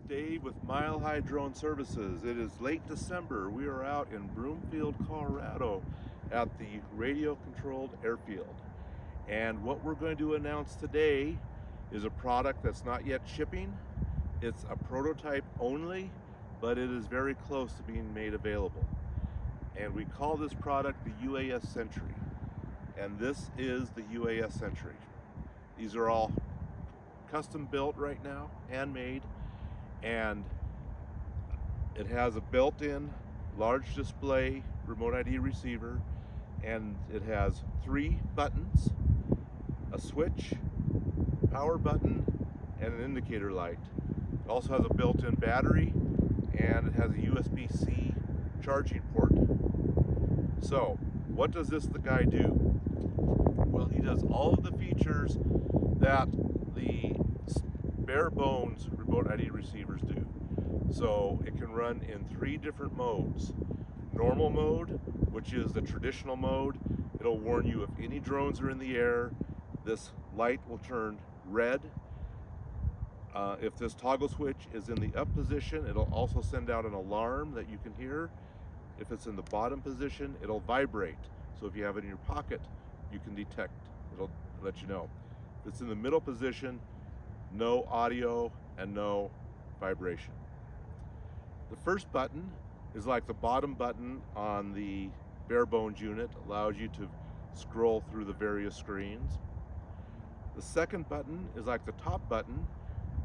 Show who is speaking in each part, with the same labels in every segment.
Speaker 1: Dave with Mile High Drone Services. It is late December. We are out in Broomfield, Colorado at the radio controlled airfield. And what we're going to announce today is a product that's not yet shipping. It's a prototype only, but it is very close to being made available. And we call this product the UAS Sentry. And this is the UAS Sentry. These are all custom built right now, handmade, and it has a built-in large display remote ID receiver, and it has 3 buttons, a switch, power button, and an indicator light. It also has a built-in battery, and it has a USB-C charging port. So what does this guy do? Well, he does all of the features that the bare bones remote ID receivers do. So it can run in 3 different modes. Normal mode, which is the traditional mode. It'll warn you if any drones are in the air. This light will turn red. If this toggle switch is in the up position, it'll also send out an alarm that you can hear. If it's in the bottom position, it'll vibrate. So if you have it in your pocket, you can detect. It'll let you know. If it's in the middle position, no audio and no vibration. The first button is like the bottom button on the bare bones unit, allows you to scroll through the various screens. The second button is like the top button,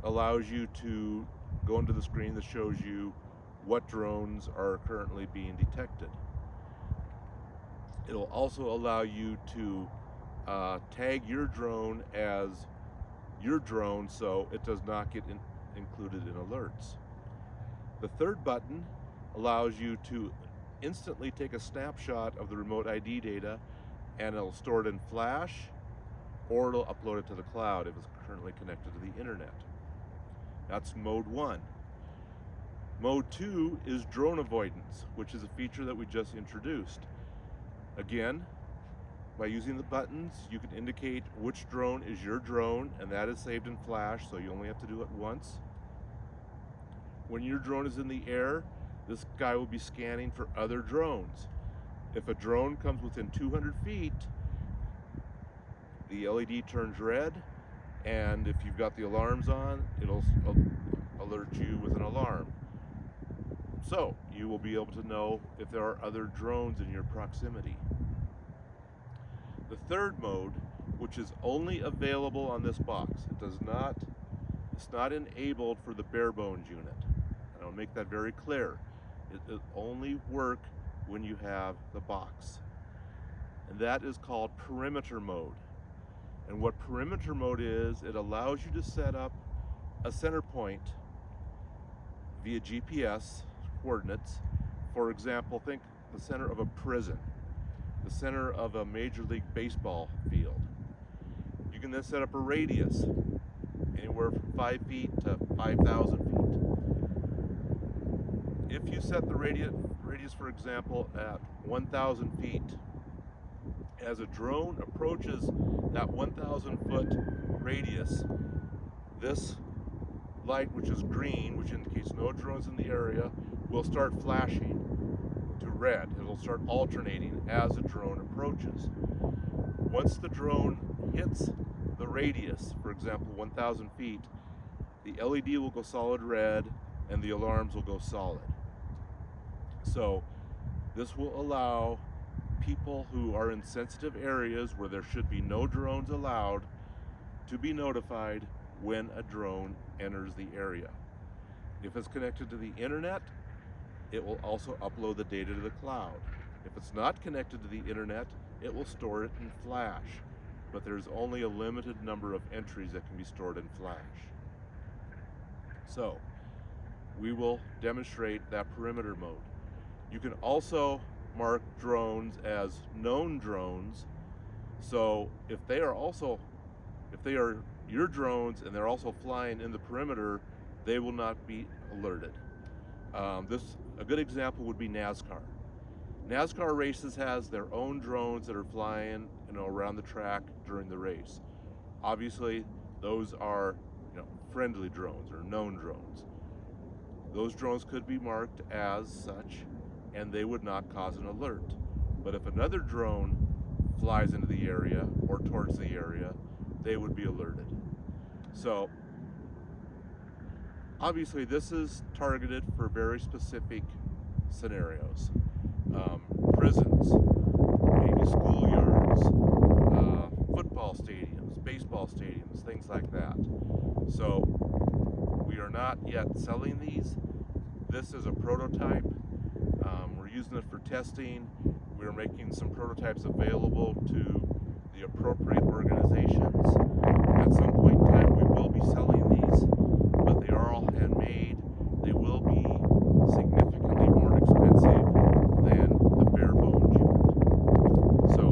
Speaker 1: allows you to go into the screen that shows you what drones are currently being detected. It'll also allow you to tag your drone as your drone so it does not get included in alerts. The third button allows you to instantly take a snapshot of the remote ID data, and it'll store it in flash, or it'll upload it to the cloud if it's currently connected to the internet. That's mode 1. Mode 2 is drone avoidance, which is a feature that we just introduced. Again, by using the buttons, you can indicate which drone is your drone, and that is saved in flash, so you only have to do it once. When your drone is in the air, this guy will be scanning for other drones. If a drone comes within 200 feet, the LED turns red, and if you've got the alarms on, it'll alert you with an alarm. So you will be able to know if there are other drones in your proximity. The third mode, which is only available on this box, it's not enabled for the bare bones unit. And I'll make that very clear. It only work when you have the box. And that is called perimeter mode. And what perimeter mode is, it allows you to set up a center point via GPS coordinates. For example, think the center of a prison, the center of a Major League Baseball field. You can then set up a radius, anywhere from 5 feet to 5,000 feet. If you set the radius, for example, at 1,000 feet, as a drone approaches that 1,000 foot radius, this light, which is green, which indicates no drones in the area, will start flashing to red. It'll start alternating as the drone approaches. Once the drone hits the radius, for example 1,000 feet, the LED will go solid red and the alarms will go solid. So this will allow people who are in sensitive areas where there should be no drones allowed to be notified when a drone enters the area. If it's connected to the internet, it will also upload the data to the cloud. If it's not connected to the internet, it will store it in flash, but there's only a limited number of entries that can be stored in flash. So we will demonstrate that perimeter mode. You can also mark drones as known drones. So if they are your drones and they're also flying in the perimeter, they will not be alerted. A good example would be NASCAR. NASCAR races has their own drones that are flying, around the track during the race. Obviously, those are, friendly drones or known drones. those drones could be marked as such and they would not cause an alert. But if another drone flies into the area or towards the area, they would be alerted. So obviously this is targeted for very specific scenarios. Prisons, maybe schoolyards, football stadiums, baseball stadiums, things like that. So we are not yet selling these. This is a prototype. We're using it for testing. We're making some prototypes available to the appropriate organizations. At some point in time we will be selling these, but they are all handmade. They will be significantly more expensive than the bare bones unit. So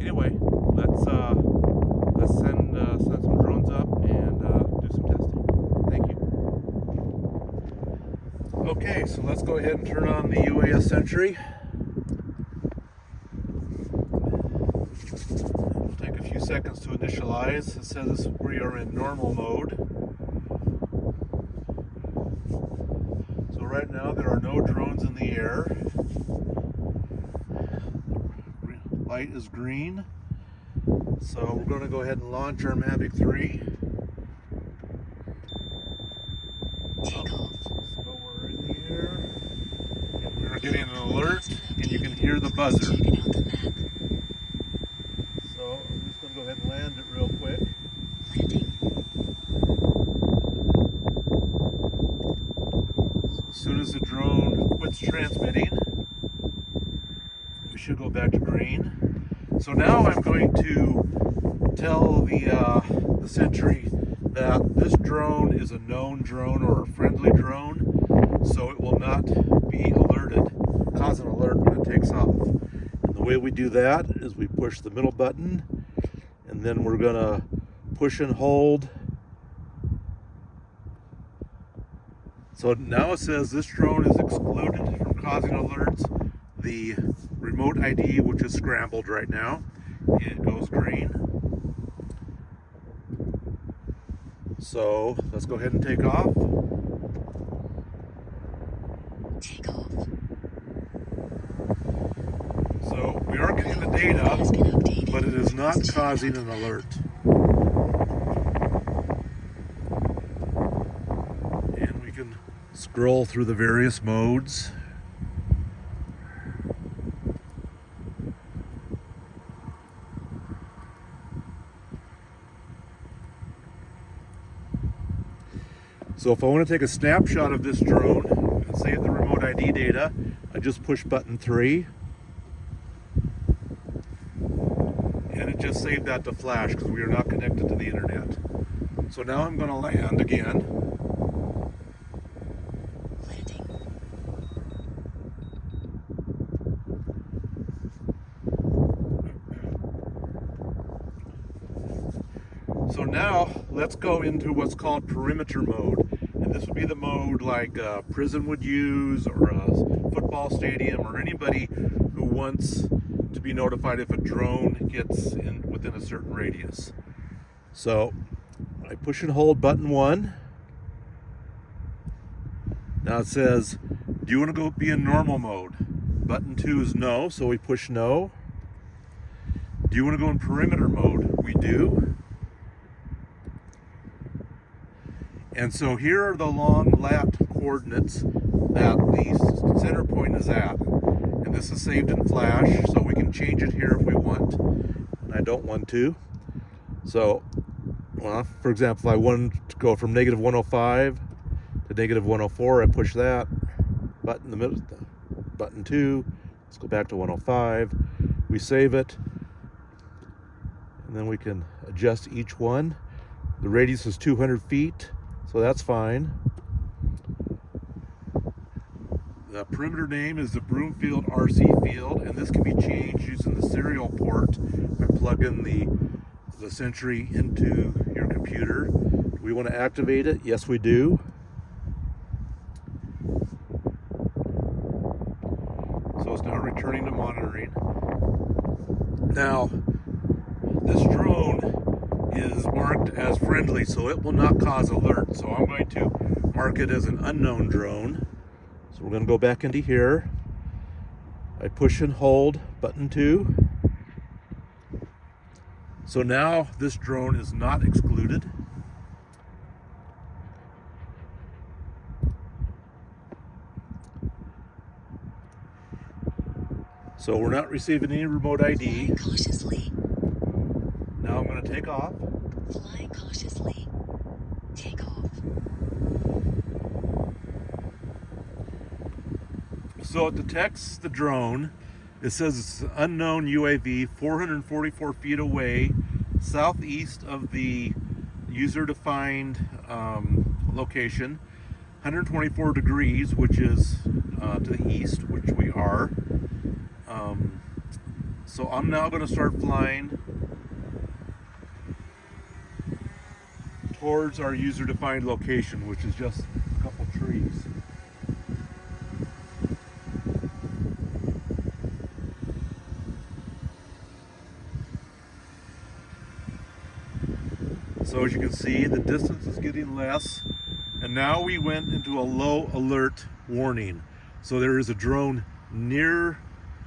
Speaker 1: anyway, let's send some drones up and do some testing. Thank you. Okay, so let's go ahead and turn on the UAS Sentry. It'll take a few seconds to initialize. It says we are in normal mode. So right now there are no drones in the air. Light is green. So we're going to go ahead and launch our Mavic 3. So we're in the air, and we're getting an alert, and you can hear the buzzer. So I'm just going to go ahead and land it real quick. So as soon as the drone quits transmitting, we should go back to green. So now I'm going to tell the Sentry that this drone is a known drone or a friendly drone, so it will not be alerted, cause an alert when it takes off. And the way we do that is we push the middle button, and then we're going to push and hold. So now it says this drone is excluded from causing alerts. The remote ID, which is scrambled right now, it goes green. So let's go ahead and take off.
Speaker 2: Take off.
Speaker 1: So we are getting the data, but it is not causing an alert. And we can scroll through the various modes. So if I want to take a snapshot of this drone and save the remote ID data, I just push button 3. And it just saved that to flash because we are not connected to the internet. So now I'm going to land again.
Speaker 2: Landing.
Speaker 1: So now let's go into what's called perimeter mode. And this would be the mode like a prison would use, or a football stadium, or anybody who wants to be notified if a drone gets in within a certain radius. So I push and hold button 1. Now it says, do you want to go be in normal mode? Button 2 is no, so we push no. Do you want to go in perimeter mode? We do. And so here are the long lat coordinates that the center point is at. And this is saved in flash, so we can change it here if we want. And I don't want to. So, well, for example, if I wanted to go from negative 105 to negative 104, I push that button in the middle, button 2. Let's go back to 105. We save it. And then we can adjust each one. The radius is 200 feet. So that's fine. The perimeter name is the Broomfield RC field, and this can be changed using the serial port by plugging the Sentry into your computer. Do we want to activate it? Yes, we do. So it's now returning to monitoring. Now, this drone is marked as friendly, so it will not cause alerts. So I'm going to mark it as an unknown drone. So we're going to go back into here. I push and hold button 2. So now this drone is not excluded. So we're not receiving any remote ID.
Speaker 2: Flying cautiously.
Speaker 1: Now I'm going to take off.
Speaker 2: Flying cautiously. Take off.
Speaker 1: So it detects the drone. It says it's an unknown UAV 444 feet away, southeast of the user-defined location, 124 degrees, which is to the east, which we are. So I'm now going to start flying towards our user-defined location, which is just a couple trees. So as you can see, the distance is getting less, and now we went into a low alert warning. So there is a drone near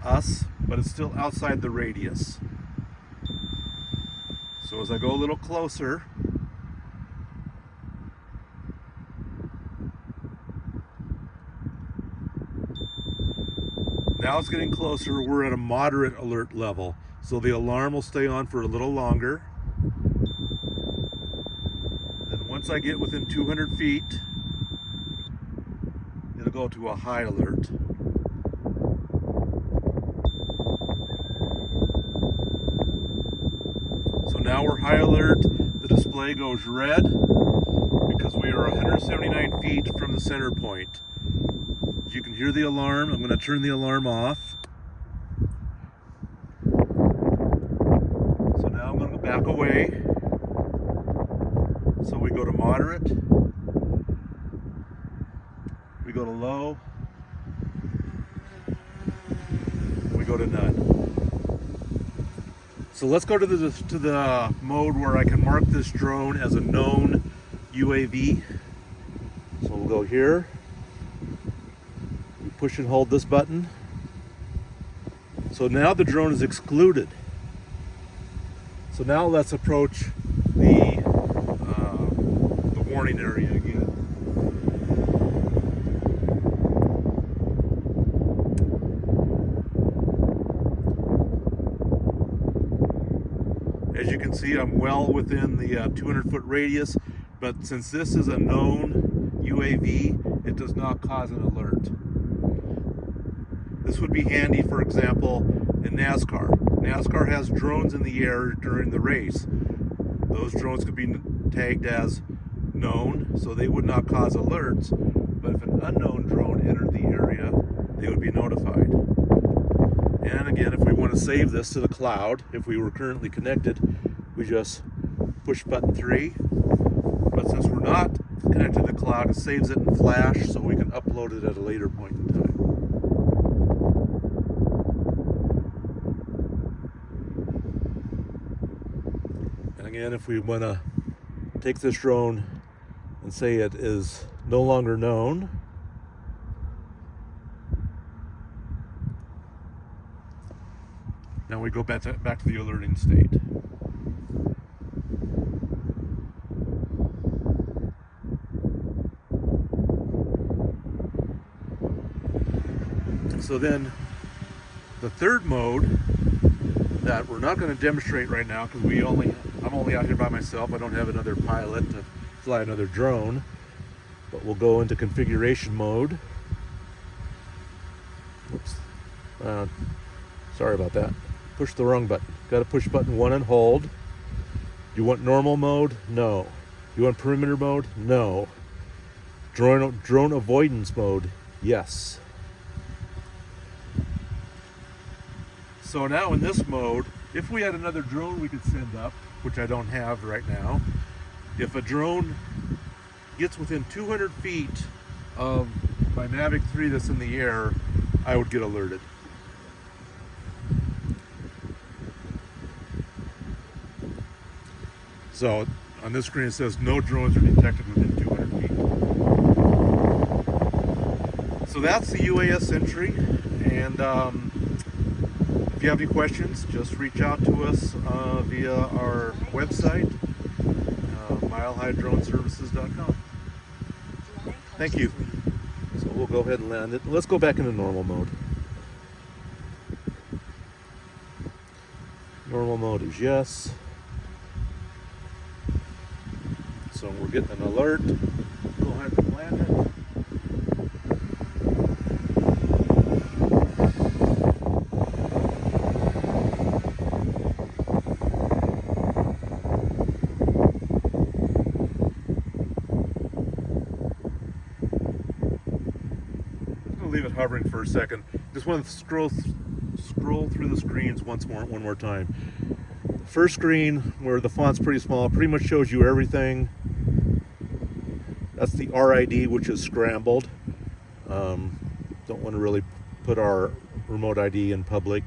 Speaker 1: us, but it's still outside the radius. So as I go a little closer, now it's getting closer. We're at a moderate alert level, so the alarm will stay on for a little longer. And once I get within 200 feet, it'll go to a high alert. So now we're high alert. The display goes red because we are 179 feet from the center point. You can hear the alarm. I'm going to turn the alarm off. So now I'm going to go back away. So we go to moderate. We go to low. We go to none. So let's go to the mode where I can mark this drone as a known UAV. So we'll go here. We push and hold this button. So now the drone is excluded. So now let's approach the warning area again. As you can see, I'm well within the 200-foot radius, but since this is a known UAV, it does not cause an alert. This would be handy, for example, in NASCAR. NASCAR has drones in the air during the race. Those drones could be tagged as known, so they would not cause alerts, but if an unknown drone entered the area, they would be notified. And again, if we want to save this to the cloud, if we were currently connected, we just push button 3. But since we're not connected to the cloud, it saves it in Flash so we can upload it at a later point in time. And again, if we want to take this drone and say it is no longer known, now we go back to the alerting state. So then the third mode that we're not going to demonstrate right now because I'm only out here by myself. I don't have another pilot to fly another drone, but we'll go into configuration mode. Oops. Sorry about that. Push the wrong button. Got to push button 1 and hold. You want normal mode? No. You want perimeter mode? No. Drone avoidance mode? Yes. So now in this mode, if we had another drone we could send up, which I don't have right now, if a drone gets within 200 feet of my Mavic 3 that's in the air, I would get alerted. So on this screen it says no drones are detected within 200 feet. So that's the UAS Sentry, and if you have any questions, just reach out to us via our website, milehighdroneservices.com. Thank you. So we'll go ahead and land it. Let's go back into normal mode. Normal mode is yes. So we're getting an alert. Go ahead and land it. Leave it hovering for a second. Just want to scroll through the screens one more time. First screen, where the font's pretty small, pretty much shows you everything. That's the RID, which is scrambled. Don't want to really put our remote ID in public.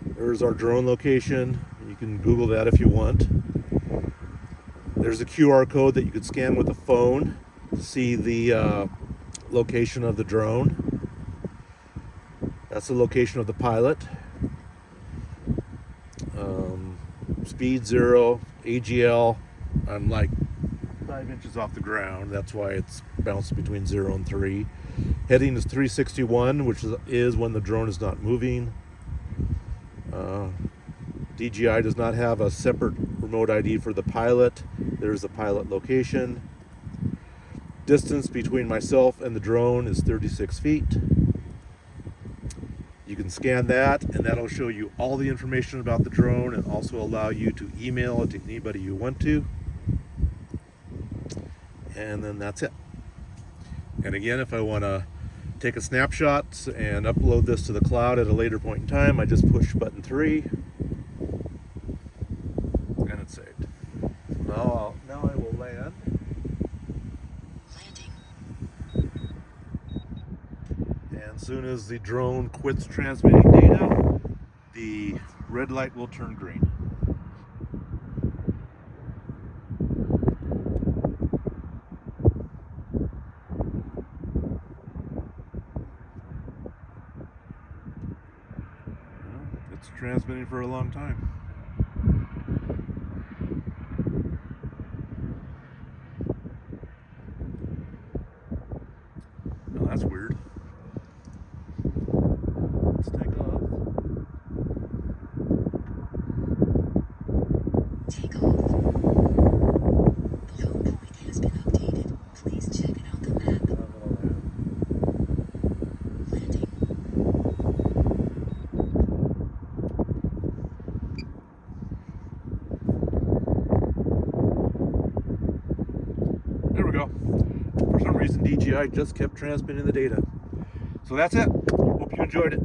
Speaker 1: There's our drone location. You can Google that if you want. There's a QR code that you could scan with a phone to see the location of the drone. That's the location of the pilot. Speed 0, AGL. I'm like 5 inches off the ground. That's why it's bounced between 0 and 3. Heading is 361, which is when the drone is not moving. DJI does not have a separate remote ID for the pilot. There's the pilot location. Distance between myself and the drone is 36 feet. You can scan that, and that'll show you all the information about the drone and also allow you to email it to anybody you want to. And then that's it. And again, if I want to take a snapshot and upload this to the cloud at a later point in time, I just push button 3 and it's saved. Now I will land. As soon as the drone quits transmitting data, the red light will turn green. It's transmitting for a long time. Oh, that's weird. There we go. For some reason, DJI just kept transmitting the data. So that's it. Hope you enjoyed it.